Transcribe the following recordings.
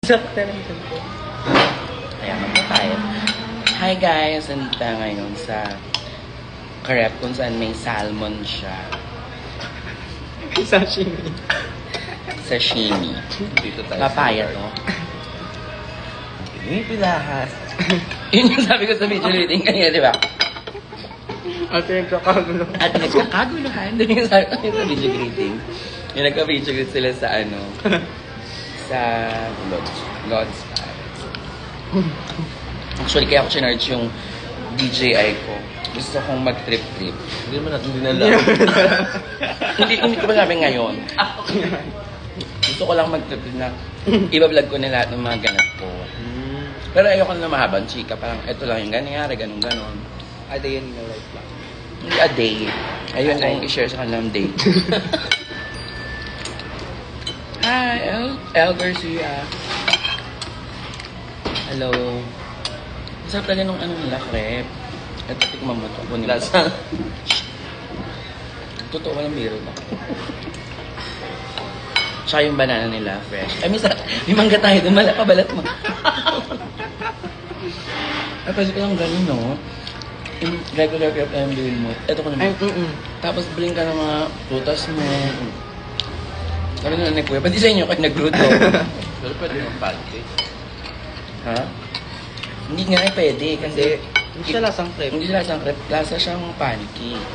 Sakta lang dito. Ayan, po tayo. Hi guys! Nandito tayo ngayon sa crepe kung saan may salmon siya. Sashimi. Sashimi. Dito tayo. Papaya to. Pinipilahas. Yun yung sabi ko sa video reading kanina, di ba? At nagkakagulo. At nagkakaguluhan. Doon yung sabi ko sa video greeting. Yung nagka-video greet sila sa ano, sa Lodge Spa. Actually, kaya ako sinarge yung DJI ko. Gusto kong mag-trip-trip. Hindi mo natin dinala. hindi ko ba sabi ngayon? Gusto ko lang mag-trip na iba-vlog ko na lahat ng mga ganap ko. Pero ayoko na mahabang chika. Parang ito lang yung ganyan, ganun-ganon. A day in your life lang. Hindi a day. Ayun kong i-share sa kanilang day. Hi, El Garcia. Hello. Masarap talaga nung ano nila, crepe. Ito, tikman mo ito. Lasa. Totoo, walang biro na. Tsaka yung banana nila, fresh. Ay, may mangga tayo doon. Pabalat mo. Ay, pwede ko lang ganun, no? Yung regular crepe na yung bilhin mo. Ito ko naman. Tapos, bilhin ka ng mga prutas mo. Sabi na ni Kuya, pati sa inyo kayo nagluto. Pero pwede yung pancake. Ha? Hindi nga pwede kasi Hindi siya lasang crepe. hindi siya lasang crepe, lasa siyang pancake.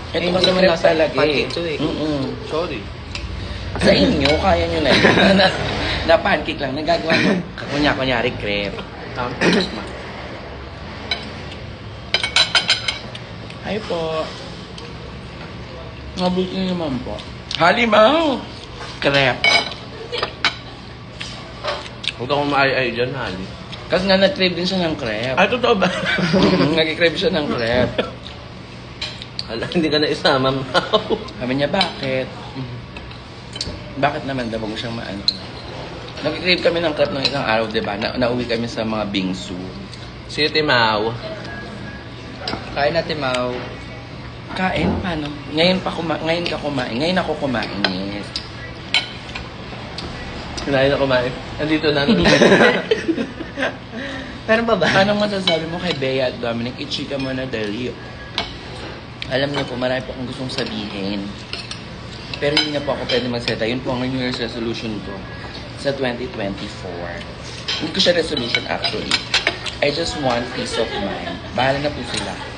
Ito Eh, kasi hindi crepe lasa talaga pancake to eh. Sorry. Sa inyo, kaya nyo na yun. na pancake lang, nagagawa nyo. Kunyari crepe. Ay po. Mabuti naman po. Halimaw! Crepe. Huwag akong maay-ay dyan, Hali. Kasi nga nag-crave din siya ng crepe. Ay, totoo ba? Nag-crave siya ng crepe. Hala, hindi ka na isama, Mau. Sabi niya, bakit? Bakit naman daw mo siyang maano? Nag-crave kami ng crepe ng isang araw, di ba? Nauwi kami sa mga bingsu. Sino ti Mau? Kain natin, Mau. Kain? Paano? Ngayon ka kumain. Ngayon ako kumain, yes. Kinain na kumain. Nandito na. Meron ba ba? Anong masasabi mo kay Bea at Dominic? I-chika mo na dahil alam niyo po, marami po akong gustong sabihin. Pero hindi na po ako pwede magseta. Yun po ang New Year's resolution ko sa 2024. Hindi ko siya resolution actually. I just want peace of mind. Bahala na po sila.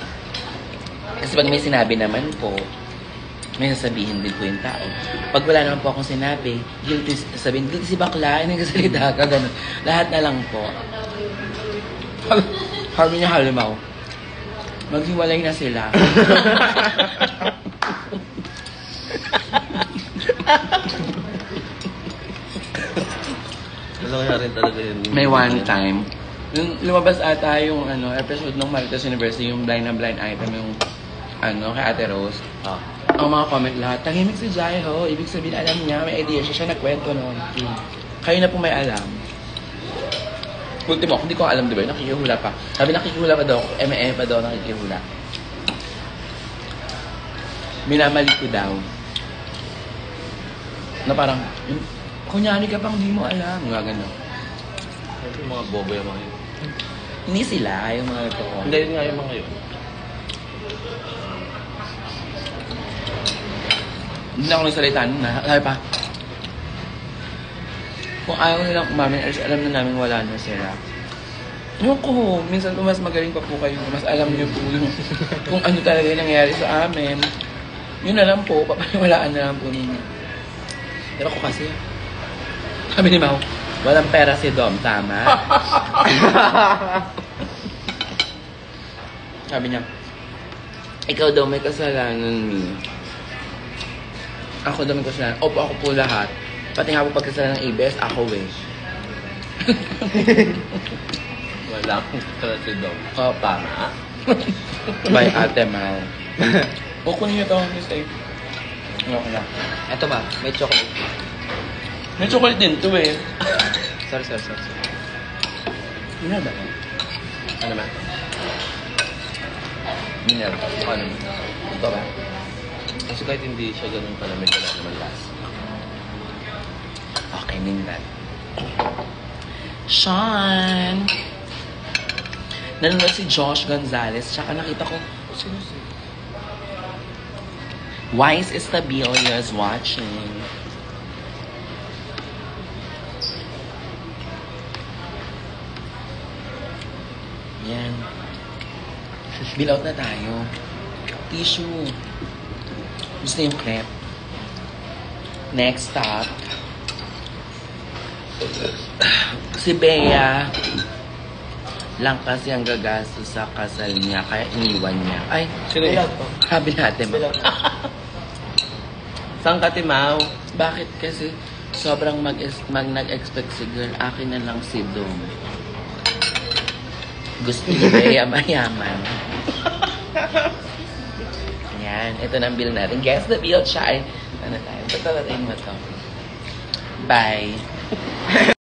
Kasi pag may sinabi naman po, may sasabihin din po yung tao. Pag wala naman po akong sinabi, guilty, sabihin, guilty si bakla, nagsasalita ka, gano'n. Lahat na lang po. Sabi niya, halimaw. Maghiwalay na sila. Ano kaya rin talaga yun? May one time, lumabas ata yung episode ng Maritas University, yung blind na blind item, yung kay Ate Rose. Ah. Ang mga comment lahat, tahimik si Jai ho. Ibig sabihin, alam niya, may idea siya nagkwento noon. Kayo na po may alam. Ultimo, hindi ko alam, di ba? Nakikihula pa. Sabi, nakikihula pa daw. M.E. pa daw nakikihula. Minamali ko daw. Na parang, kunyari ka pang di mo alam. Nga gano'n. Yung mga bobo yung mga yun. Hindi sila, yung mga ito. Hindi, yun nga yung mga yun. Hindi na ako nagsalita nun na. Sabi pa, kung ayaw nilang umamin, alam na namin wala na sila. Yung ko, minsan mas magaling pa po kayo. Mas alam niyo po yung kung ano talaga yung nangyayari sa amin. Yun na lang po, papaniwalaan na lang po ninyo. Pero ako kasi, sabi ni Mau, walang pera si Dom, tama? Sabi niya, ikaw daw may kasalanan, Mi. Ako daw may kasalanan. Opo, ako po lahat. Pati nga po pagkasalanan ng ABS, ako eh. Wala akong kasi daw. Oh, Tama. By Ate Mau. O, kunin niyo ito, Miss A. Okay na. Ito ba? May chocolate. May chocolate din ito eh. Sorry. Ano ba? Ano ba? Mineral. Ano? Ito ba? Kasi kahit hindi siya ganun kalamig, wala naman lasa. Okay, Ningnan. Sean! Nanonood si Josh Gonzalez. Tsaka nakita ko, sino si? Wise Estabilia is watching. Yan. Bill out na tayo. Tissue. Gusto yung crepe. Next stop. Si Bea lang kasi ang gagastos sa kasal niya kaya iniwan niya. Ay, Sino Bill yun? out po. sabi natin. Bill out. Saan ka, Timaw? Bakit kasi sobrang nag-expect si girl, akin na lang si Dom. Gusto ni Bea mayaman. Ayan, ito na ang bill natin. Guess the bill, siya ay, ano tayo, patalatin mo to. Bye.